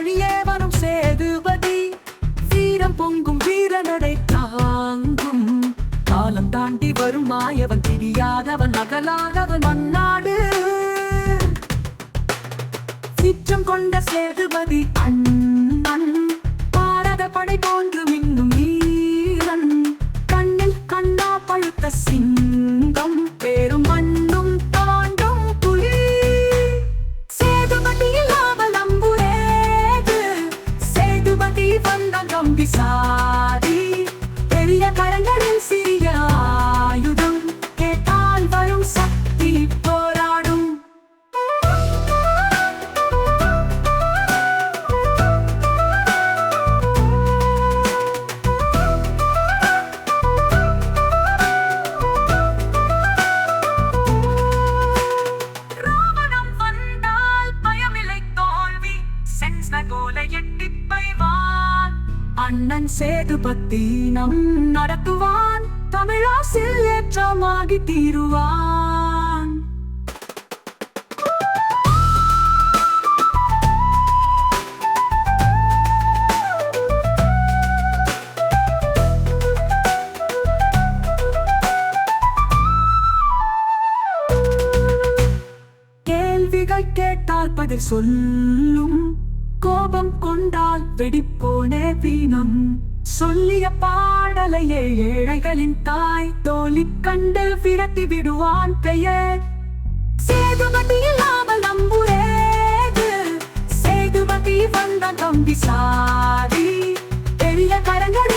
வழியே வரும் சேதுபதி வீரம் பொங்கும் வீரநடை தாங்கும் காலம் தாண்டி வரும் மாயவன் தெரியாதவன் அகலாதவன் மன்னாடு சிற்றம் கொண்ட சேதுபதி அண்ணன் பாரத படை போன்று மின்னும் வீரன் கண்ணில் கண்ணா பழுத்த சிங்கம் பேரும் மண்ணும் தாண்டும் புலி சேதுபதி இல்லாமல் நம்புரேது சேதுபதி வந்த கம்பி சாதி பெரிய கரங்களில் சிறிய ஆயுதம் கேட்டால் வரும் சக்தி போராடும் அண்ணன் சேதுபதி நம் நடத்துவான் தமிழாசில் ஏற்றமாகி தீருவான் கேள்விகள் கேட்டால் பதில் சொல்லும் கோபம் கொண்டால் வெடிப்போனே வீணம் சொல்லிய பாடலையே ஏழைகளின் தாய் தோழி கண்டு விரட்டி விடுவான் பெயர் சேதுபதி இல்லாமல் நம்புரேது சேதுபதி வந்த கம்பி சாதி பெரிய கரங்கள்